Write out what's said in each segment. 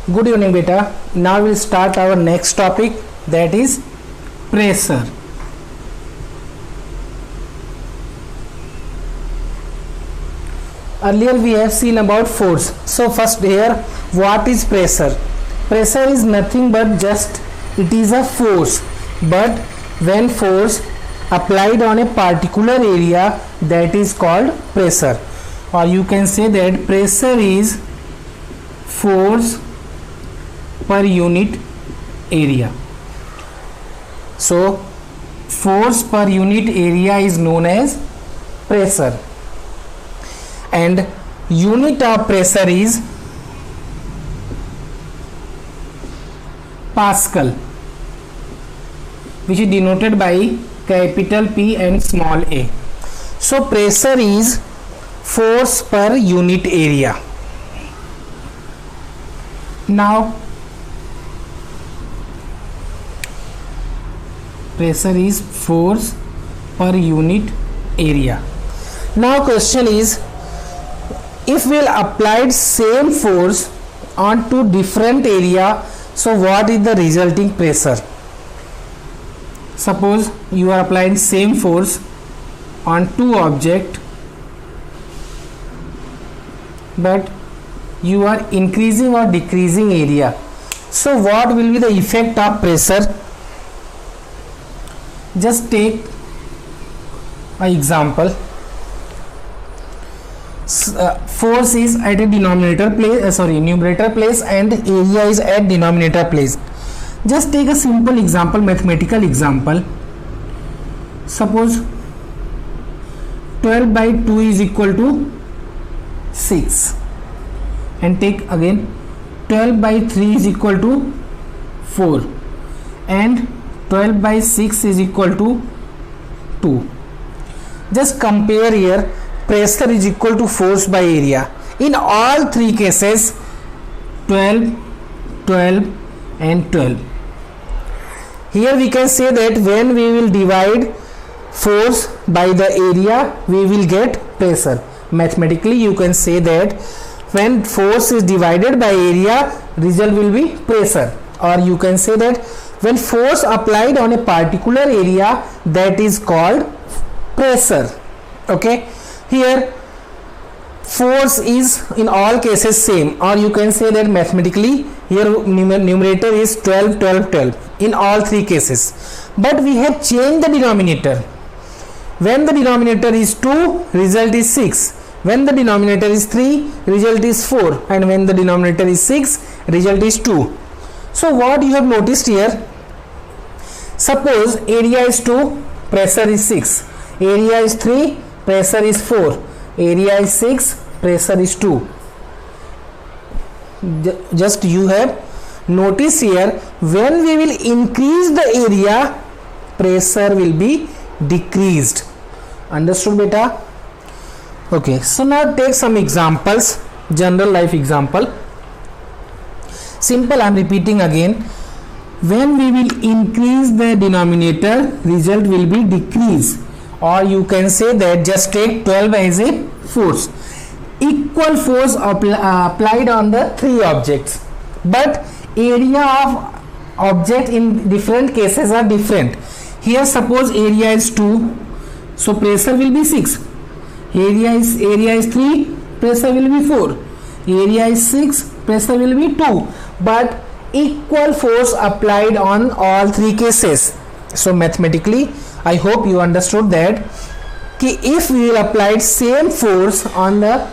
Good evening beta. Now we'll start our next topic, that is pressure. Earlier we have seen about force. So first here, what is pressure? Pressure is nothing but just it is a force, but when force applied on a particular area, that is called pressure, or you can say that pressure is force per unit area. So force per unit area is known as pressure, and unit of pressure is Pascal, which is denoted by capital P and small a. So pressure is force per unit area. Now pressure is force per unit area. Now question is, if we will apply same force on to different area, so what is the resulting pressure? Suppose you are applying same force on two objects, but you are increasing or decreasing area. So what will be the effect of pressure? Just take an example. Force is at a numerator place and area is at denominator place. Just take a simple example, mathematical example. Suppose 12 by 2 is equal to 6, and take again 12 by 3 is equal to 4, and 12 by 6 is equal to 2. Just compare here, pressure is equal to force by area. In all three cases, 12, 12 and 12. Here we can say that when we will divide force by the area, we will get pressure. Mathematically you can say that when force is divided by area, result will be pressure, or you can say that when force applied on a particular area, that is called pressure. Okay, here force is in all cases same, or you can say that mathematically here numerator is 12, 12, 12 in all three cases, but we have changed the denominator. When the denominator is 2, result is 6. When the denominator is 3, result is 4, and when the denominator is 6, result is 2. So what you have noticed here, suppose area is 2, pressure is 6, area is 3, pressure is 4, area is 6, pressure is 2. Just you have notice here, when we will increase the area, pressure will be decreased. Understood beta? Okay, so now take some examples, general life example. Simple, I am repeating again. When we will increase the denominator, result will be decrease, or you can say that just take 12 as a force. Equal force applied on the three objects, but area of object in different cases are different. Here suppose area is 2, so pressure will be 6. Area is 3, pressure will be 4. Area is 6, pressure will be 2, but equal force applied on all three cases. So mathematically I hope you understood that if we will apply same force on the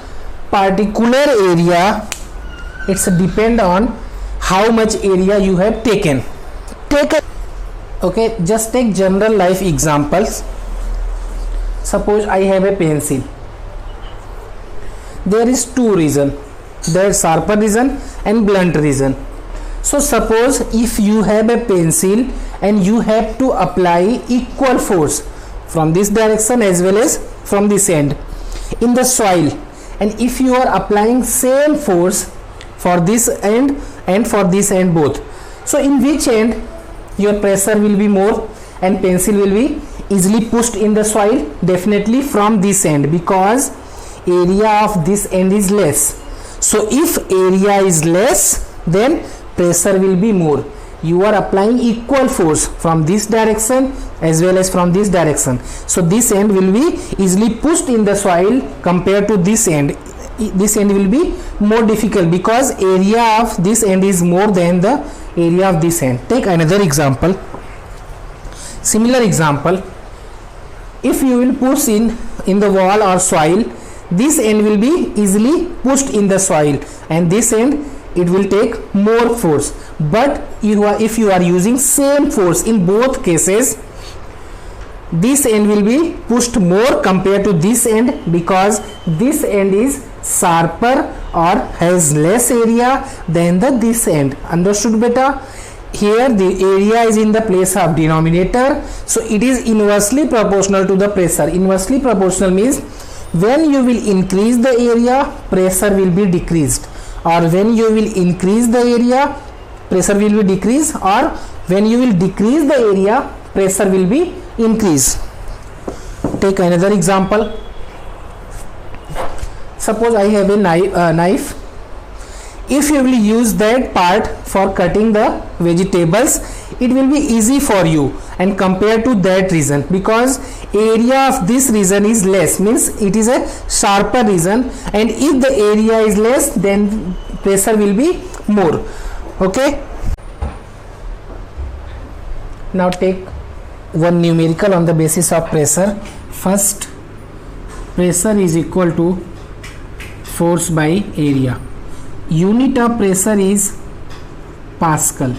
particular area, it's depend on how much area you have taken. Okay, just take general life examples. Suppose I have a pencil. There is two region, there is sharper region and blunt region. So suppose if you have a pencil and you have to apply equal force from this direction as well as from this end in the soil, and if you are applying same force for this end and for this end both, so in which end your pressure will be more and pencil will be easily pushed in the soil? Definitely from this end, because area of this end is less. So if area is less, then pressure will be more. You are applying equal force from this direction as well as from this direction, so this end will be easily pushed in the soil compared to this end. This end will be more difficult because area of this end is more than the area of this end. Take another example. Similar example, if you will push in the wall or soil, this end will be easily pushed in the soil, and this end it will take more force. But if you are using same force in both cases, this end will be pushed more compared to this end because this end is sharper or has less area than this end. Understood beta? Here the area is in the place of denominator, so it is inversely proportional to the pressure. Inversely proportional means when you will increase the area, pressure will be decreased, or when you will increase the area, pressure will be decreased, or when you will decrease the area, pressure will be increased. Take another example. Suppose I have a knife. If you will use that part for cutting the vegetables, it will be easy for you and compared to that region, because area of this region is less, means it is a sharper region, and if the area is less, then pressure will be more. Okay, now take one numerical on the basis of pressure. First, pressure is equal to force by area. Unit of pressure is Pascal,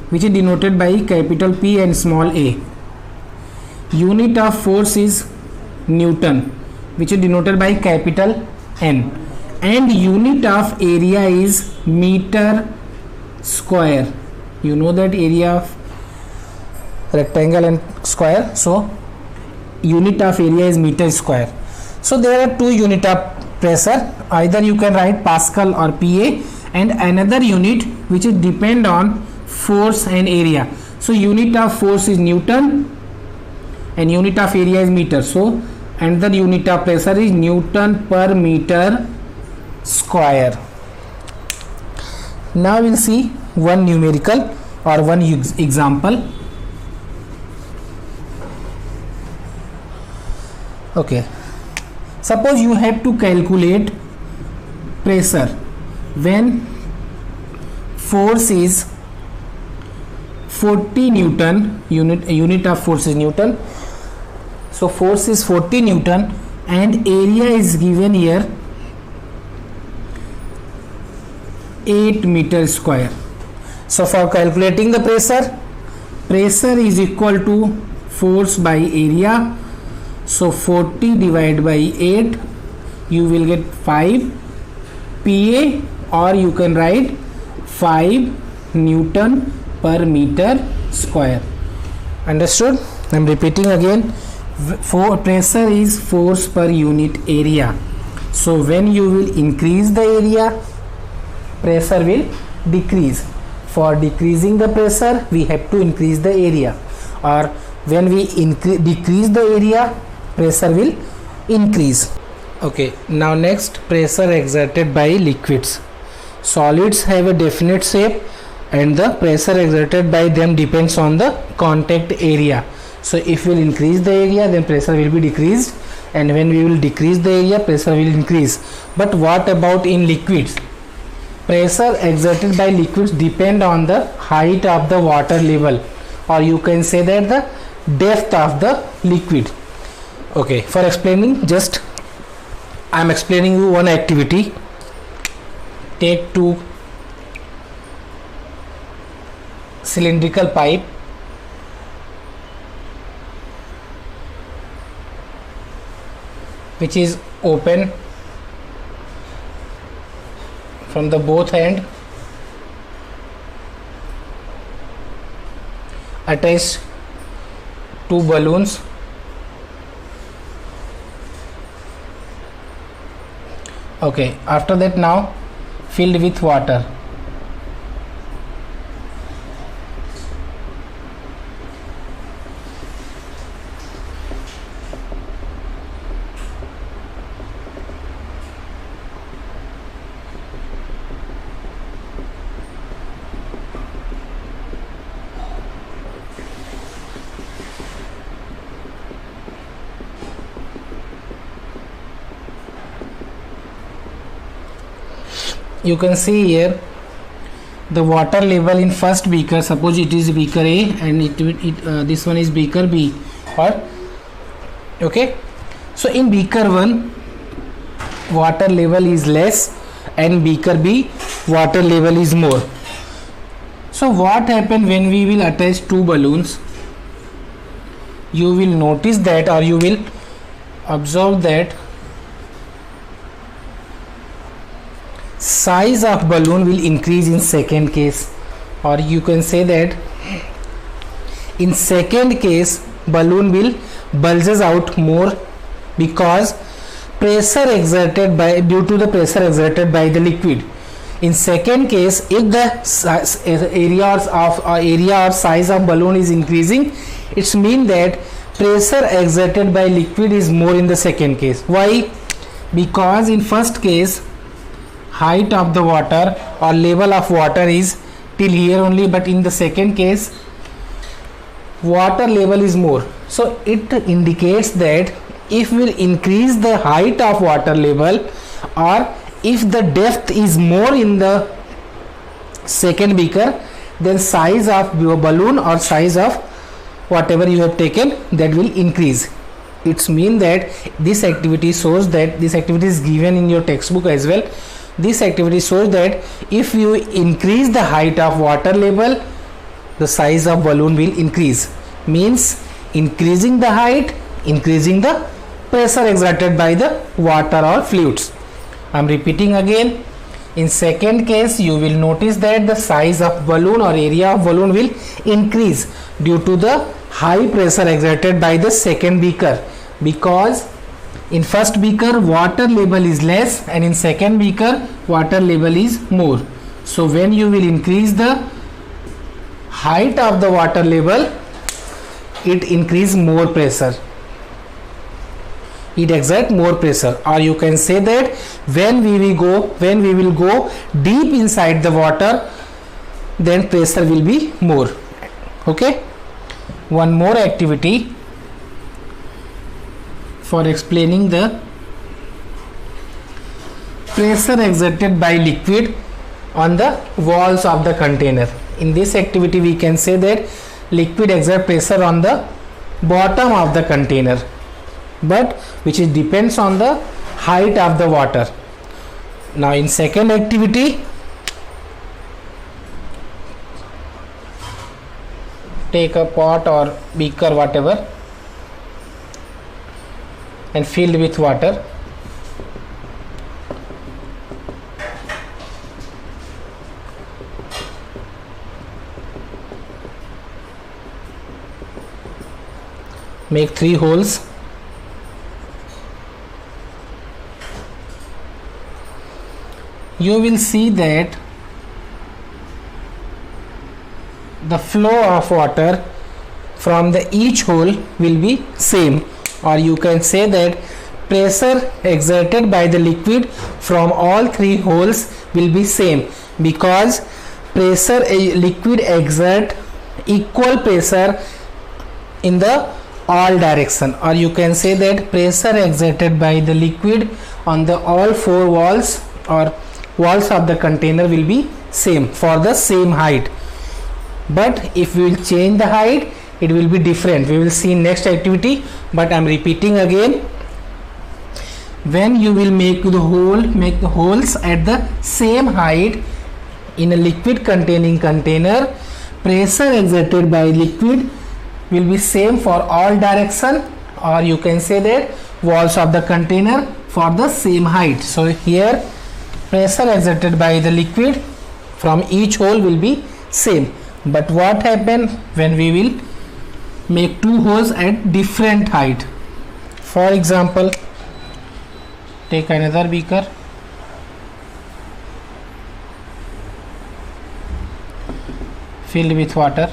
which is denoted by capital P and small a. Unit of force is Newton, which is denoted by capital N, and unit of area is meter square. You know that area of rectangle and square, so unit of area is meter square. So there are two unit of pressure, either you can write Pascal or PA, and another unit which is depend on force and area. So unit of force is Newton and unit of area is meter. So another unit of pressure is Newton per meter square. Now we'll see one numerical or one example. Okay, suppose you have to calculate pressure when force is 40 Newton, unit of force is Newton. So force is 40 Newton and area is given here 8 meter square. So for calculating the pressure is equal to force by area. So 40 divided by 8, you will get 5 PA, or you can write 5 Newton per meter square. Understood? I am repeating again. For pressure is force per unit area. So when you will increase the area, pressure will decrease. For decreasing the pressure, we have to increase the area, or when we decrease the area, pressure will increase. Okay, now next, pressure exerted by liquids. Solids have a definite shape and the pressure exerted by them depends on the contact area. So if we will increase the area, then pressure will be decreased, and when we will decrease the area, pressure will increase. But what about in liquids? Pressure exerted by liquids depend on the height of the water level, or you can say that the depth of the liquid. Okay, for explaining, just I am explaining you one activity. Take two cylindrical pipe, which is open from the both end, attach two balloons. Okay, after that now filled with water. you can see here the water level in first beaker. Suppose it is beaker A and this one is beaker B, or okay. So in beaker 1 water level is less and beaker B water level is more. So what happen when we will attach two balloons? You will notice that, or you will observe that size of balloon will increase in second case, or you can say that in second case balloon will bulges out more because pressure exerted by due to the pressure exerted by the liquid. In second case, if the area or size of balloon is increasing, it's mean that pressure exerted by liquid is more in the second case. Why? Because in first case height of the water or level of water is till here only, but in the second case water level is more. So it indicates that if we will increase the height of water level, or if the depth is more in the second beaker, then size of your balloon or size of whatever you have taken, that will increase. It's mean that this activity shows that, this activity is given in your textbook as well. This activity shows that if you increase the height of water level, the size of balloon will increase. Means increasing the height, increasing the pressure exerted by the water or fluids. I am repeating again. In second case, you will notice that the size of balloon or area of balloon will increase due to the high pressure exerted by the second beaker, because in first beaker water level is less and in second beaker water level is more. So when you will increase the height of the water level, it increase more pressure, it exert more pressure, or you can say that when we will go deep inside the water, then pressure will be more. Okay, one more activity for explaining the pressure exerted by liquid on the walls of the container. In this activity we can say that liquid exert pressure on the bottom of the container, but which is depends on the height of the water. Now in second activity, take a pot or beaker whatever and filled with water. Make 3 holes. You will see that the flow of water from the each hole will be same, or you can say that pressure exerted by the liquid from all 3 holes will be same, because pressure liquid exert equal pressure in the all direction, or you can say that pressure exerted by the liquid on the all 4 walls or walls of the container will be same for the same height. But if we will change the height, it will be different. We will see in next activity, but I am repeating again. When you will make the holes at the same height in a liquid containing container, pressure exerted by liquid will be same for all direction, or you can say that walls of the container for the same height. So here pressure exerted by the liquid from each hole will be same. But what happen when we will make 2 holes at different height? For example, take another beaker, filled with water,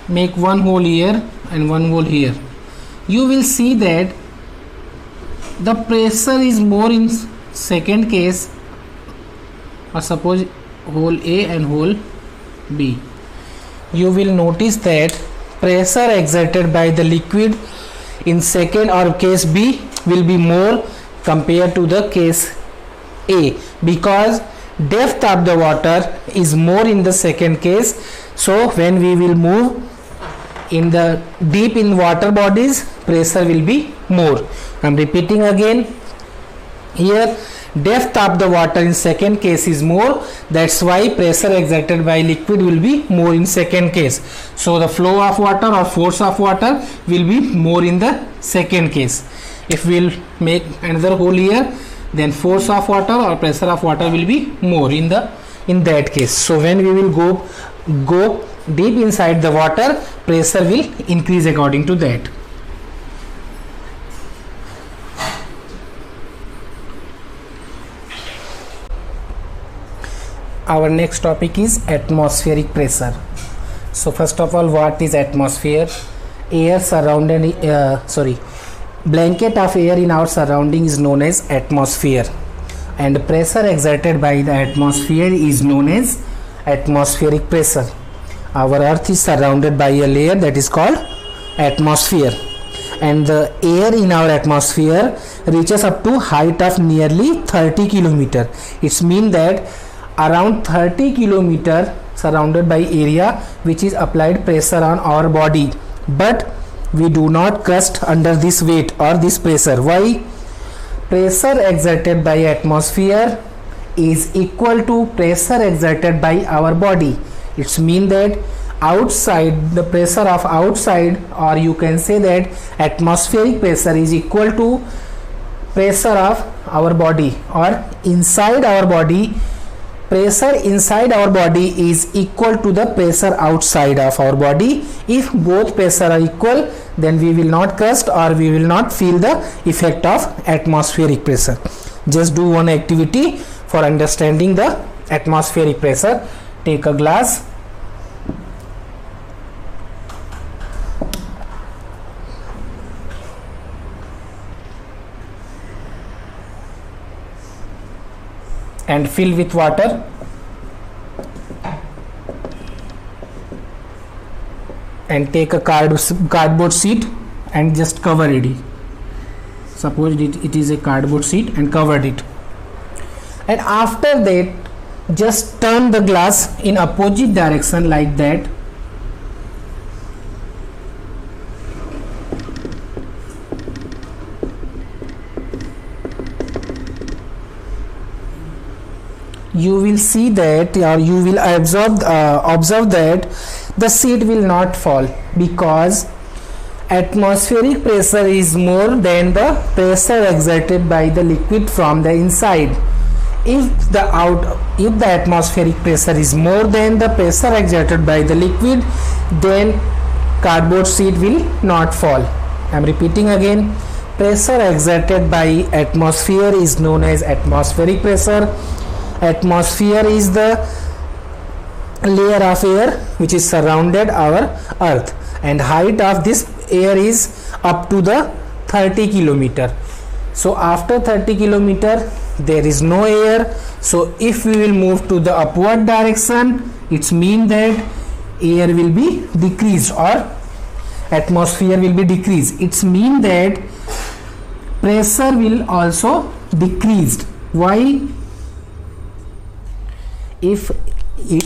make 1 hole here and 1 hole here. You will see that the pressure is more in second case, or suppose hole A and hole B. You will notice that pressure exerted by the liquid in second or case B will be more compared to the case A, because depth of the water is more in the second case. So when we will move in the deep in water bodies, pressure will be more. I am repeating again. Here depth of the water in second case is more, that's why pressure exerted by liquid will be more in second case. So the flow of water or force of water will be more in the second case. If we will make another hole here, then force of water or pressure of water will be more in that case. So when we will go deep inside the water, pressure will increase according to that. Our next topic is atmospheric pressure. So first of all, what is atmosphere? Air surrounding blanket of air in our surrounding is known as atmosphere, and pressure exerted by the atmosphere is known as atmospheric pressure. Our earth is surrounded by a layer that is called atmosphere, and the air in our atmosphere reaches up to height of nearly 30 kilometer. It means that around 30 kilometer surrounded by area which is applied pressure on our body, but we do not crust under this weight or this pressure. Why? Pressure exerted by atmosphere is equal to pressure exerted by our body. It means that outside, the pressure of outside, or you can say that atmospheric pressure is equal to pressure of our body, or inside our body, pressure inside our body is equal to the pressure outside of our body. If both pressure are equal, then we will not crust or we will not feel the effect of atmospheric pressure. Just do one activity for understanding the atmospheric pressure. Take a glass, and fill with water, and take a cardboard sheet and just cover it. Suppose it is a cardboard sheet and covered it, and after that just turn the glass in opposite direction like that. You will see that, or you will observe that the sheet will not fall, because atmospheric pressure is more than the pressure exerted by the liquid from the inside. If the atmospheric pressure is more than the pressure exerted by the liquid, then cardboard sheet will not fall. I am repeating again. Pressure exerted by atmosphere is known as atmospheric pressure. Atmosphere is the layer of air which is surrounded our earth, and height of this air is up to the 30 kilometer. So after 30 kilometer there is no air. So if we will move to the upward direction, it means that air will be decreased or atmosphere will be decreased. It means that pressure will also decreased. Why? If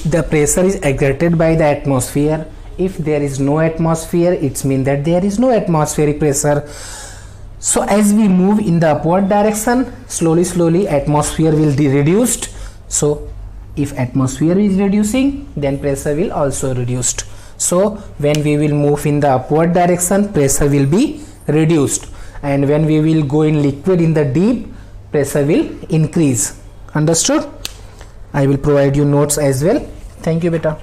the pressure is exerted by the atmosphere, if there is no atmosphere, it means that there is no atmospheric pressure. So as we move in the upward direction, slowly atmosphere will be reduced. So if atmosphere is reducing, then pressure will also reduced. So when we will move in the upward direction, pressure will be reduced, and when we will go in liquid in the deep, pressure will increase. Understood? I will provide you notes as well. Thank you, beta.